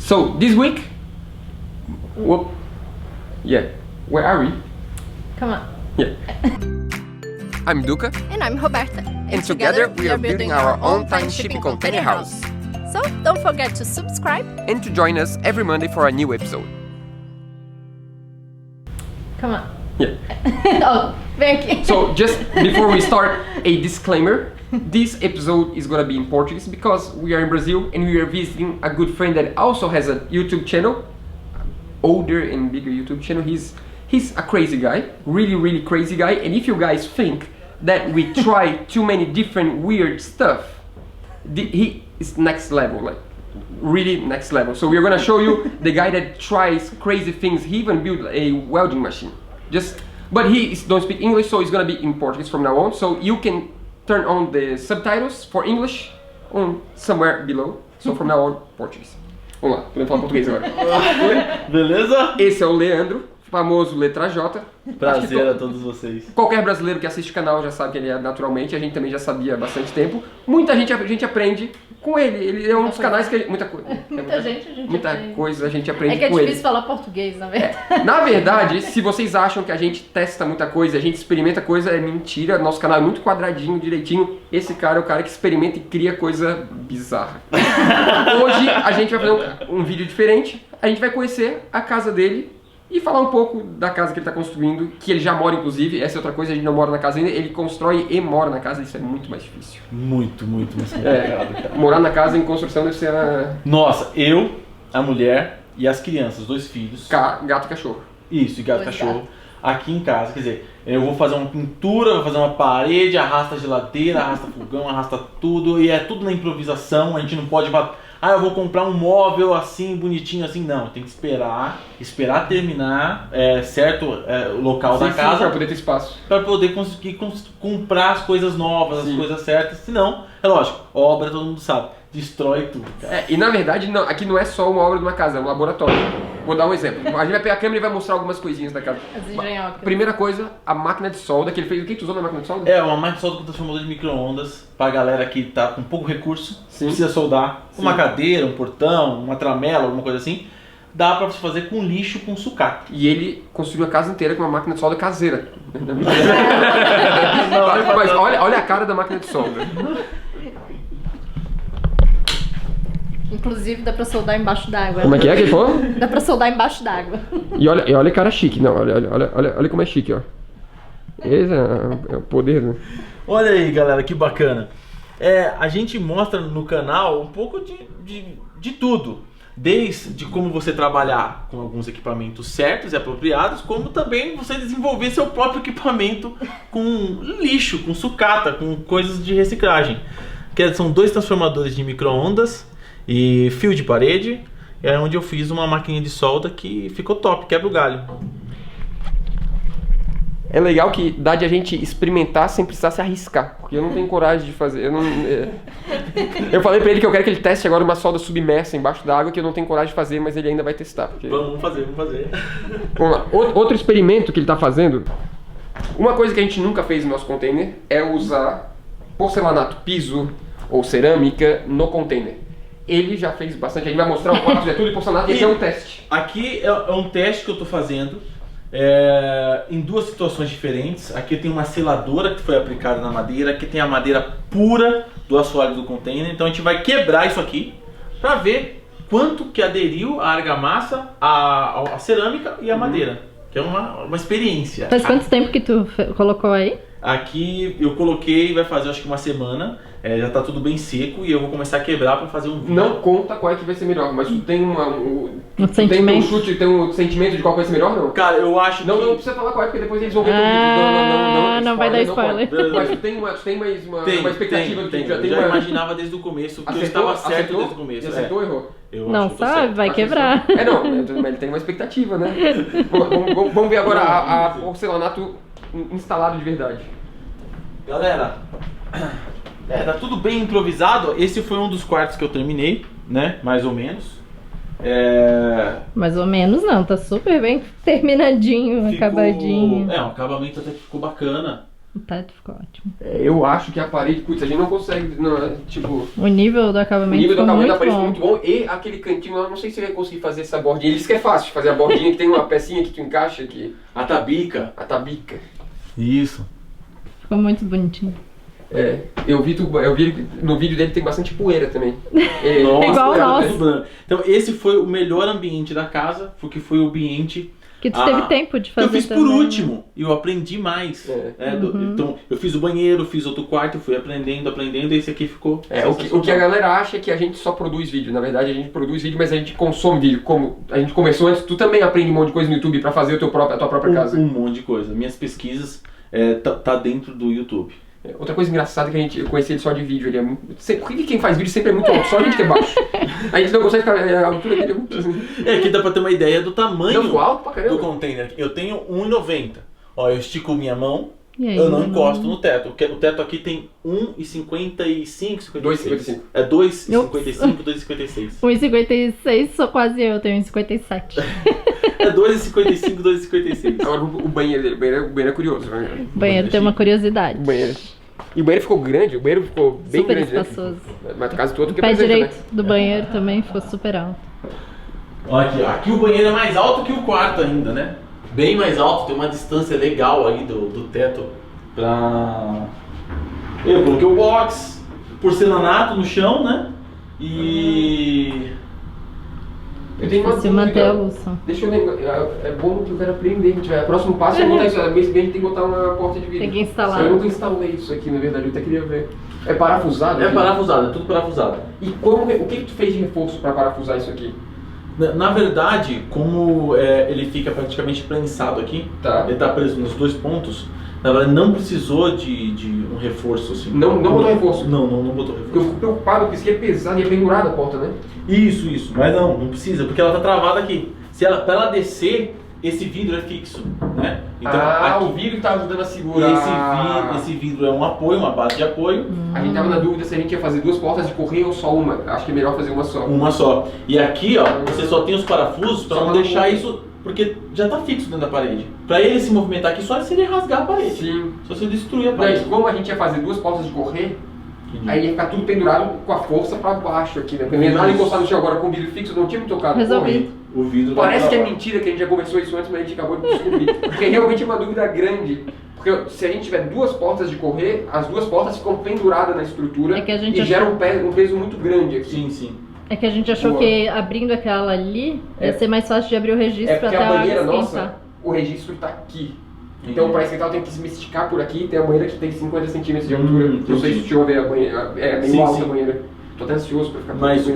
So this week, whoop, yeah, where are we? Come on. Yeah. I'm Duca. And I'm Roberta. And together we are building our own time shipping container house. So don't forget to subscribe. And to join us every Monday for a new episode. Come on. Yeah. Oh, vem aqui. So just before we start, a disclaimer. This episode is gonna be in Portuguese because we are in Brazil and we are visiting a good friend that also has a YouTube channel, older and bigger YouTube channel. He's a crazy guy, really crazy guy. And if you guys think that we try too many different weird stuff, he is next level, like really next level. So we're gonna show you the guy that tries crazy things. He even built a welding machine. But he don't speak English, so it's gonna be in Portuguese from now on. So you can turn on the subtitles for English on somewhere below. So from now on, Portuguese. Vamos lá, podemos falar português agora. Beleza? Esse é o Leandro, famoso Letra J. Prazer a todos vocês. Qualquer brasileiro que assiste o canal já sabe que ele é naturalmente, a gente também já sabia há bastante tempo. Muita gente aprende com ele. Ele é um dos canais que muita coisa. Muita gente Muita aprende. coisa a gente aprende É que é com ele. difícil falar português, na verdade. Na verdade, se vocês acham que a gente testa muita coisa, a gente experimenta coisa, é mentira. Nosso canal é muito quadradinho, direitinho. Esse cara é o cara que experimenta e cria coisa bizarra. Hoje a gente vai fazer um vídeo diferente. A gente vai conhecer a casa dele e falar um pouco da casa que ele está construindo, que ele já mora inclusive. Essa é outra coisa, a gente não mora na casa ainda. Ele constrói e mora na casa, isso é muito mais difícil. Muito mais complicado, cara. Morar na casa em construção deve ser Nossa, eu, a mulher e as crianças, 2 filhos. gato e cachorro. Isso, e gato e Dois cachorro. Aqui em casa, quer dizer, eu vou fazer uma pintura, vou fazer uma parede, arrasta a geladeira, arrasta fogão, arrasta tudo, e é tudo na improvisação, a gente não pode... eu vou comprar um móvel assim, bonitinho assim, não, tem que esperar terminar o local da casa Para poder ter espaço. para poder conseguir comprar as coisas novas, as coisas certas, senão, é lógico, obra todo mundo sabe, destrói tudo, cara. E na verdade, não, aqui não é só uma obra de uma casa, é um laboratório. Vou dar um exemplo. A gente vai pegar a câmera e vai mostrar algumas coisinhas da casa. As engenhocas. Primeira coisa, a máquina de solda que ele fez. O que tu usou na máquina de solda? É uma máquina de solda com transformador de micro-ondas pra galera que tá com pouco recurso, Sim. precisa soldar uma Sim. cadeira, um portão, uma tramela, alguma coisa assim. Dá pra você fazer com lixo, com sucata. E ele construiu a casa inteira com uma máquina de solda caseira. Não, Mas olha a cara da máquina de solda. Inclusive dá pra soldar embaixo d'água. Como é que ele falou? Dá pra soldar embaixo d'água. E olha a cara chique. Não, olha como é chique, ó. Esse é o poder, né? Olha aí, galera, que bacana. A gente mostra no canal um pouco de tudo. Desde como você trabalhar com alguns equipamentos certos e apropriados, como também você desenvolver seu próprio equipamento com lixo, com sucata, com coisas de reciclagem. Que são 2 transformadores de micro-ondas e fio de parede. É onde eu fiz uma maquininha de solda que ficou top, quebra o galho. É legal que dá de a gente experimentar sem precisar se arriscar. Porque eu não tenho coragem de fazer. Eu falei pra ele que eu quero que ele teste agora uma solda submersa embaixo d'água, que eu não tenho coragem de fazer, mas ele ainda vai testar. Porque... Vamos fazer. Vamos lá. Outro experimento que ele tá fazendo. Uma coisa que a gente nunca fez no nosso container é usar porcelanato, piso ou cerâmica no container. Ele já fez bastante. A gente vai mostrar o quarto de tudo de porcelanato e esse é um teste. Aqui é um teste que eu tô fazendo. Em 2 situações diferentes. Aqui tem uma seladora que foi aplicada na madeira. Aqui tem a madeira pura do assoalho do container. Então a gente vai quebrar isso aqui para ver quanto que aderiu a argamassa, a cerâmica e a madeira. Que é uma experiência. Faz quanto tempo que tu colocou aí? Aqui eu coloquei, vai fazer acho que uma semana. Já tá tudo bem seco e eu vou começar a quebrar para fazer um vídeo. Não conta qual é que vai ser melhor, mas tu tem sentimento. Tem um chute, tem um sentimento de qual vai ser melhor, não? Cara, eu acho Não, que... não precisa falar qual é, porque depois eles vão ver teu vídeo. Não vai dar spoiler. pode. Mas tu tem mais uma expectativa do que já tem eu uma... imaginava desde o começo que eu Acertou? estava certo Acertou? desde o começo. Acertou ou errou? Eu Não acho que eu tô sabe, certo. vai quebrar. Não, mas ele tem uma expectativa, né? Vamos ver agora a porcelanato instalado de verdade. Galera, tá tudo bem improvisado. Esse foi um dos quartos que eu terminei, né? Mais ou menos. Mais ou menos não, tá super bem terminadinho, acabadinho. Um acabamento até que ficou bacana. O teto ficou ótimo. Eu acho que a parede, putz, a gente não consegue, não, tipo... O nível do O acabamento nível do ficou acabamento da muito parede bom. ficou muito bom. E aquele cantinho, eu não sei se eu ia conseguir fazer essa bordinha. Ele disse que é fácil de fazer a bordinha, que tem uma pecinha que tu encaixa aqui. A tabica. A tabica. Isso. Ficou muito bonitinho. Eu vi no vídeo dele tem bastante poeira também. Nossa, igual o cara, nosso. tudo branco. Então esse foi o melhor ambiente da casa, porque foi o ambiente Que tu teve tempo de que eu fazer fiz também. por último e eu aprendi mais. Uhum. Então eu fiz o banheiro, fiz outro quarto, fui aprendendo, e esse aqui ficou. O que a galera acha é que a gente só produz vídeo. Na verdade, a gente produz vídeo, mas a gente consome vídeo. Como a gente conversou antes, tu também aprende um monte de coisa no YouTube pra fazer a tua própria casa. Um monte de coisa. Minhas pesquisas tá dentro do YouTube. Outra coisa engraçada é que eu conheci ele só de vídeo. Ele é muito... Porque quem faz vídeo sempre é muito alto, só a gente que é baixo. A gente não consegue ficar. A altura dele é muito. Aqui dá pra ter uma ideia do tamanho Não, ficou alto pra caramba. do container. Eu tenho 1,90. Ó, eu estico minha mão, E aí, eu não encosto no teto. O teto aqui tem 1,55, 2,55. É 2,55, 2,56. 1,56, sou quase eu, tenho 1,57. É 2,55, 2,56. Agora o banheiro dele. O banheiro é curioso, né? O banheiro tem uma curiosidade. O banheiro. E o banheiro ficou grande, o banheiro ficou bem Super grande, espaçoso. né? Mas caso todo O que pé apresenta, direito né? do banheiro também ficou super alto. Olha aqui o banheiro é mais alto que o quarto ainda, né? Bem mais alto, tem uma distância legal aí do teto pra... Eu coloquei o box, porcelanato no chão, né? E... Eu tenho uma Se manter a dúvida. luz. Deixa eu lembrar, é bom que eu quero aprender. O próximo passo é montar isso. Mês que vem a gente tem que botar uma porta de vidro. Tem que instalar. Eu nunca instalei isso aqui, na verdade, eu até queria ver. É parafusado? É aqui? parafusado, é tudo parafusado. E o que tu fez de reforço para parafusar isso aqui? Na verdade, como ele fica praticamente prensado aqui, Tá. ele tá preso nos dois pontos, na verdade não precisou de um reforço assim. Não botou reforço? Não botou Porque eu reforço. fico preocupado, porque isso aqui é pesado e é pendurado a porta, né? Isso, mas não precisa, porque ela tá travada aqui. Pra ela descer, esse vidro é fixo, né? Então, o vidro tá ajudando a segurar. esse vidro é um apoio, uma base de apoio, A gente tava na dúvida se a gente ia fazer duas portas de correio ou só uma. Acho que é melhor fazer uma só. uma só. E aqui, ó, você só tem os parafusos pra Só não pra deixar não- isso, porque já tá fixo dentro da parede. Pra ele se movimentar aqui, só se ele rasgar a parede. Sim. Só se ele destruir a Mas parede. como a gente ia fazer duas portas de correr, Entendi. aí ia ficar tudo pendurado com a força pra baixo aqui, né? Porque não ia nada encostado no chão agora com o vidro fixo, não tinha me tocado. Resolvido. O vidro Parece tá que é travado. mentira que a gente já conversou isso antes, mas a gente acabou de descobrir. Porque realmente é uma dúvida grande. Porque se a gente tiver duas portas de correr, as duas portas ficam penduradas na estrutura É que a gente e achou- geram um peso muito grande aqui. Sim. É que a gente achou Boa. que abrindo aquela ali ia É. ser mais fácil de abrir o registro É porque até a a banheira água nossa, esquentar. o registro tá aqui. Então Entendi. parece que ela tem que se esticar por aqui, tem a banheira que tem 50 centímetros de altura. Não sei entendi. se deixa eu ver a banheira. É meio Sim, alta sim. a banheira. Tô até ansioso pra ficar Mas com a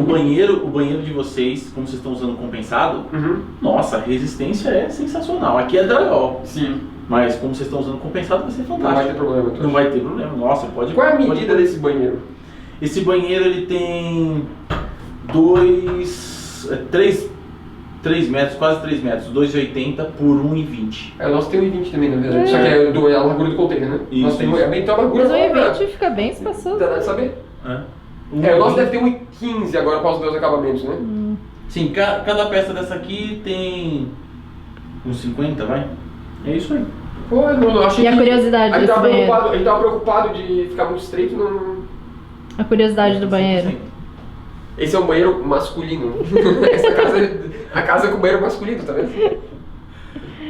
banheira. o banheiro de vocês, como vocês estão usando compensado, Uhum. nossa, a resistência é sensacional. Aqui é drywall, Sim, mas como vocês estão usando compensado, vai ser não vai ter fantástico. problema. Não vai ter problema. Nossa, pode. Qual é a pode- medida desse banheiro? Esse banheiro ele tem 3 metros, quase 3 metros, 2,80 por 1,20. É, o nosso tem 1,20 também, na verdade. É. Só que é a largura do container, né? Isso, Nosso tem isso. é bem então a largura Mas o fora. E20 fica bem espaçoso. Dá de saber? Né? O nosso deve ter 1,15 agora por causa dos acabamentos, né? Sim, cada peça dessa aqui tem uns 50, vai? É isso aí. Pô, eu não achei E a que- curiosidade a gente desse tava banheiro? preocupado, a gente tava preocupado de ficar muito estreito, não... A curiosidade do banheiro. Esse é um banheiro masculino. Essa casa é a casa com banheiro masculino, tá vendo?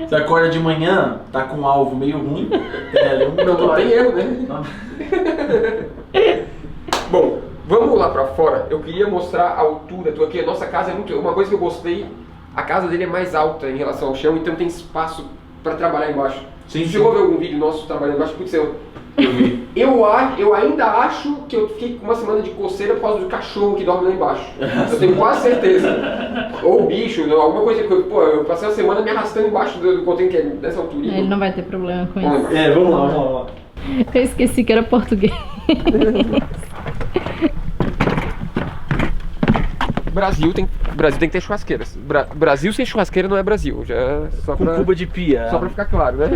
Você acorda de manhã, tá com um alvo meio ruim. Não tem erro, né? Bom, vamos lá pra fora. Eu queria mostrar a altura tua aqui. A nossa casa é muito... Uma coisa que eu gostei, a casa dele é mais alta em relação ao chão, então tem espaço pra trabalhar embaixo. Sim, Você sim. chegou a ver algum vídeo nosso trabalhando embaixo? Putz, eu ainda acho que eu fiquei com uma semana de coceira por causa do cachorro que dorme lá embaixo. Eu tenho quase certeza. Ou bicho, né? Alguma coisa que eu passei uma semana me arrastando embaixo do container que é dessa altura. Ele não vai ter problema com Vamos isso. lá. Vamos lá. Eu esqueci que era português. Brasil tem que ter churrasqueiras. Brasil sem churrasqueira não é Brasil. Já, só Com pra, cuba de pia. só pra ficar claro, né?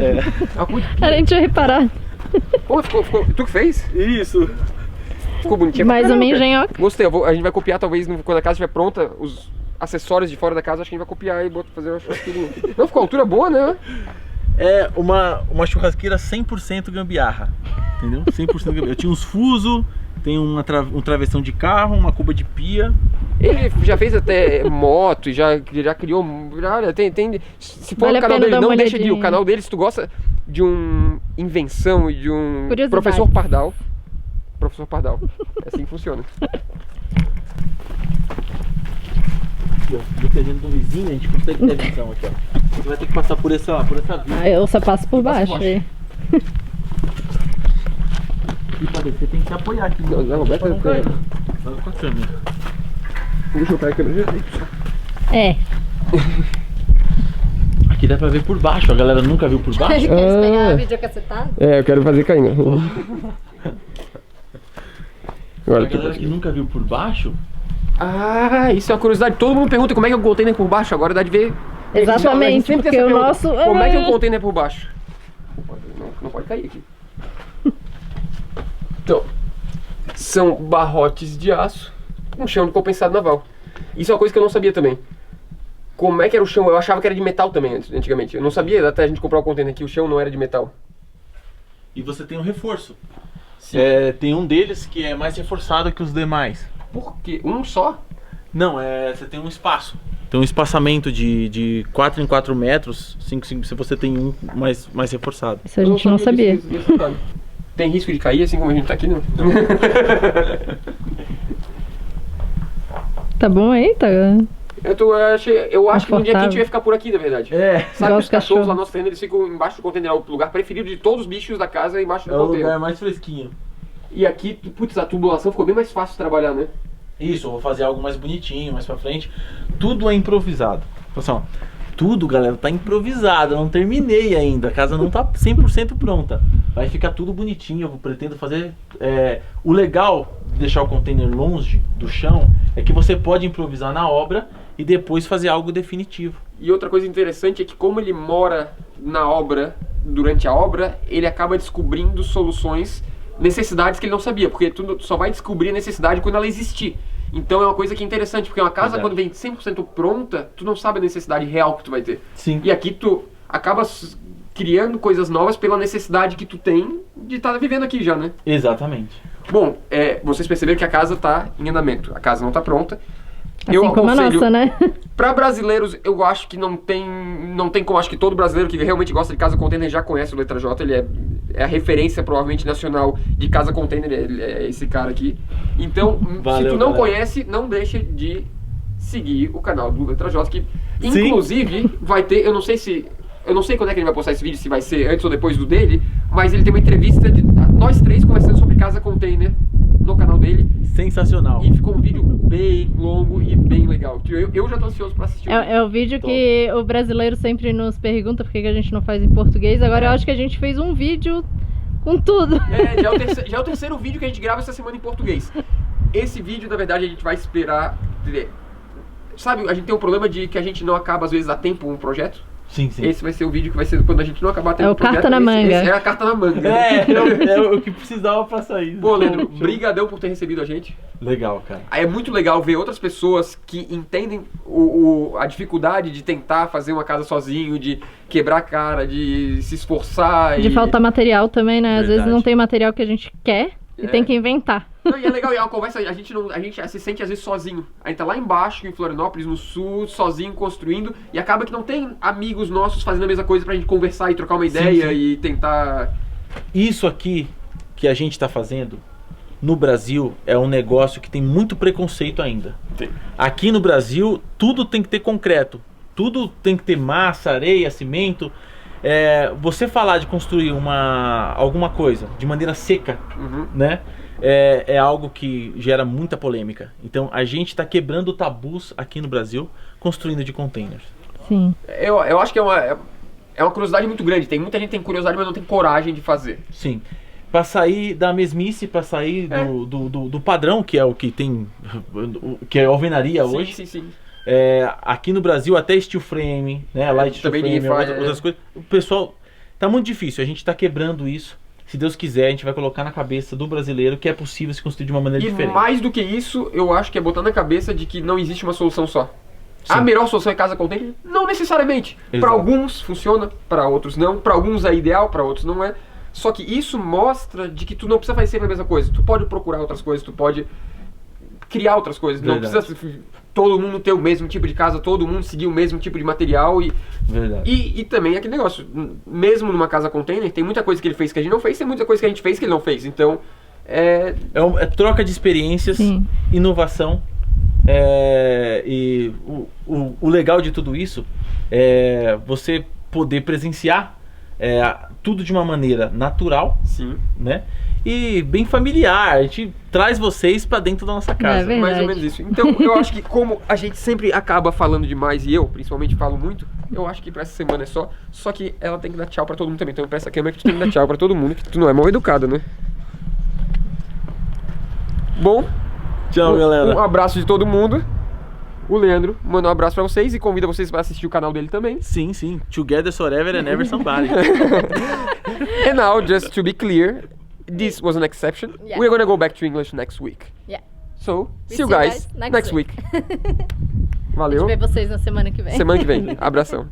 A cuba de pia. A gente tinha reparado. Pô, ficou, tu que fez? Isso. Ficou bonitinho. pra Mais uma caramba, cara. engenhoca. Gostei, a gente vai copiar talvez quando a casa estiver pronta, os acessórios de fora da casa, acho que a gente vai copiar e fazer uma churrasqueirinha. Não, ficou a altura boa, né? é uma churrasqueira 100% gambiarra, entendeu? 100% gambiarra. Eu tinha uns fusos, tem um travessão de carro, uma cuba de pia. Ele já fez até moto, já criou. Se for Vale o a canal pena dele, dar não uma deixa de ir. O olhadinha. canal dele, se tu gosta de uma invenção e de um Curiosidade. professor Pardal. Professor Pardal. É assim que funciona. Aqui, ó, dependendo do vizinho, a gente consegue ter visão aqui, ó. Você vai ter que passar por essa via. Ah, eu só passo por baixo. baixo. é. E pra descer tem que se apoiar aqui. Não, Roberto, Pra não cair. Vai com a câmera. Deixa eu pegar a câmera. É. Aqui dá pra ver por baixo, a galera nunca viu por baixo. Quer pegar a videocacetada? É, eu quero fazer caindo. Agora, A galera que nunca viu por baixo, isso é uma curiosidade. Todo mundo pergunta como é que é o container por baixo. Agora dá de ver. Exatamente, A gente sempre tem porque essa o pergunta. nosso- Como é que é o container por baixo? Não pode cair aqui. Então, são barrotes de aço com chão de compensado naval. Isso é uma coisa que eu não sabia também. Como é que era o chão? Eu achava que era de metal também antigamente. Eu não sabia até a gente comprar o container que o chão não era de metal. e você tem um reforço. Tem um deles que é mais reforçado que os demais. Por quê? Um só? Não, você tem um espaço. Tem um espaçamento de 4 em 4 metros, 5 se você tem um mais reforçado. Isso a gente não sabia. desse detalhe. Tem risco de cair assim como a gente tá aqui, não? Tá bom aí? Tá. Eu acho que no dia que a gente Confortável. vai ficar por aqui, na verdade. Sabe Igual os os cachorros cachorros. lá no nosso terreno, eles ficam embaixo do container. É o lugar preferido de todos os bichos da casa é embaixo do É o container. lugar mais fresquinho. E aqui, putz, a tubulação ficou bem mais fácil de trabalhar, né? Isso, eu vou fazer algo mais bonitinho, mais pra frente. Tudo é improvisado. Pessoal, tudo, galera, tá improvisado. Eu não terminei ainda. A casa não tá 100% pronta. Vai ficar tudo bonitinho. Eu pretendo fazer... O legal de deixar o container longe do chão é que você pode improvisar na obra e depois fazer algo definitivo. E outra coisa interessante é que como ele mora na obra, durante a obra, ele acaba descobrindo soluções, necessidades que ele não sabia, porque tu só vai descobrir a necessidade quando ela existir. Então é uma coisa que é interessante, porque uma casa Verdade. quando vem 100% pronta, tu não sabe a necessidade real que tu vai ter. Sim. E aqui tu acaba criando coisas novas pela necessidade que tu tem de estar vivendo aqui já, né? Exatamente. Bom, vocês perceberam que a casa está em andamento, a casa não está pronta. Assim como a nossa, né? Para brasileiros, eu acho que não tem como, acho que todo brasileiro que realmente gosta de casa container já conhece o Letra J, ele é a referência provavelmente nacional de casa container, ele é esse cara aqui. Então, Valeu, se tu não galera. conhece, não deixa de seguir o canal do Letra J, que Sim. inclusive vai ter, eu não sei quando é que ele vai postar esse vídeo, se vai ser antes ou depois do dele, mas ele tem uma entrevista de nós três conversando sobre casa container no canal dele. Sensacional. E ficou um vídeo bem longo e bem legal. Eu já tô ansioso pra assistir o vídeo. É o vídeo que o brasileiro sempre nos pergunta por que a gente não faz em português. Agora eu acho que a gente fez um vídeo com tudo. Já é o terceiro vídeo que a gente grava essa semana em português. Esse vídeo, na verdade, a gente vai esperar... Sabe, a gente tem um problema de que a gente não acaba, às vezes, a tempo um projeto. Sim, sim. Esse vai ser o vídeo que vai ser quando a gente não acabar a tempo É o um projeto. carta na manga. Esse é a carta na manga. É o que precisava pra sair. Pô, Leandro, Show. brigadão por ter recebido a gente. Legal, cara. É muito legal ver outras pessoas que entendem a dificuldade de tentar fazer uma casa sozinho, de quebrar a cara, de se esforçar. De faltar material também, né? Às vezes Verdade. não tem material que a gente quer e É. tem que inventar. Não, e é legal, e é uma conversa, a gente se sente às vezes sozinho. A gente tá lá embaixo, em Florianópolis, no sul, sozinho, construindo, e acaba que não tem amigos nossos fazendo a mesma coisa pra gente conversar e trocar uma ideia sim. e tentar... Isso aqui que a gente tá fazendo no Brasil é um negócio que tem muito preconceito ainda. Sim. Aqui no Brasil, tudo tem que ter concreto. Tudo tem que ter massa, areia, cimento. Você falar de construir alguma coisa de maneira seca, Uhum. né? É algo que gera muita polêmica. Então a gente está quebrando tabus aqui no Brasil, construindo de containers. Sim. Eu acho que é uma curiosidade muito grande. Tem muita gente que tem curiosidade, mas não tem coragem de fazer. Sim. Para sair da mesmice, para sair do padrão, que é o que tem, que é a alvenaria Sim, hoje. sim, sim. Aqui no Brasil até steel frame, né? Light steel também frame, ninguém faz, outras coisas. O pessoal tá muito difícil. A gente tá quebrando isso. Se Deus quiser, a gente vai colocar na cabeça do brasileiro que é possível se construir de uma maneira E diferente. mais do que isso, eu acho que é botar na cabeça de que não existe uma solução só. A melhor solução é casa container? Não necessariamente. Exato. Para alguns funciona, para outros não. Para alguns é ideal, para outros não é. Só que isso mostra de que tu não precisa fazer sempre a mesma coisa. Tu pode procurar outras coisas, tu pode criar outras coisas. Verdade. Não precisa todo mundo ter o mesmo tipo de casa, todo mundo seguir o mesmo tipo de material. Verdade. E também aquele negócio, mesmo numa casa container, tem muita coisa que ele fez que a gente não fez, tem muita coisa que a gente fez que ele não fez. Então, É troca de experiências, Sim. inovação. E o legal de tudo isso é você poder presenciar tudo de uma maneira natural, sim. né? E bem familiar. A gente traz vocês pra dentro da nossa casa. verdade. Mais ou menos isso. Então, eu acho que como a gente sempre acaba falando demais, e eu, principalmente, falo muito, eu acho que pra essa semana é só. Só que ela tem que dar tchau pra todo mundo também. Então, pra essa câmera que tu tem que dar tchau pra todo mundo, que tu não é mal educado, né? Bom, Tchau, galera. um abraço de todo mundo. O Leandro manda um abraço pra vocês e convida vocês pra assistir o canal dele também. Sim, sim. Together forever and ever somebody. And now, just to be clear, this was an exception. Yeah. We're gonna go back to English next week. Yeah. So, We see you guys next next week. A gente Valeu. vê vocês na semana que vem. Semana que vem. Abração.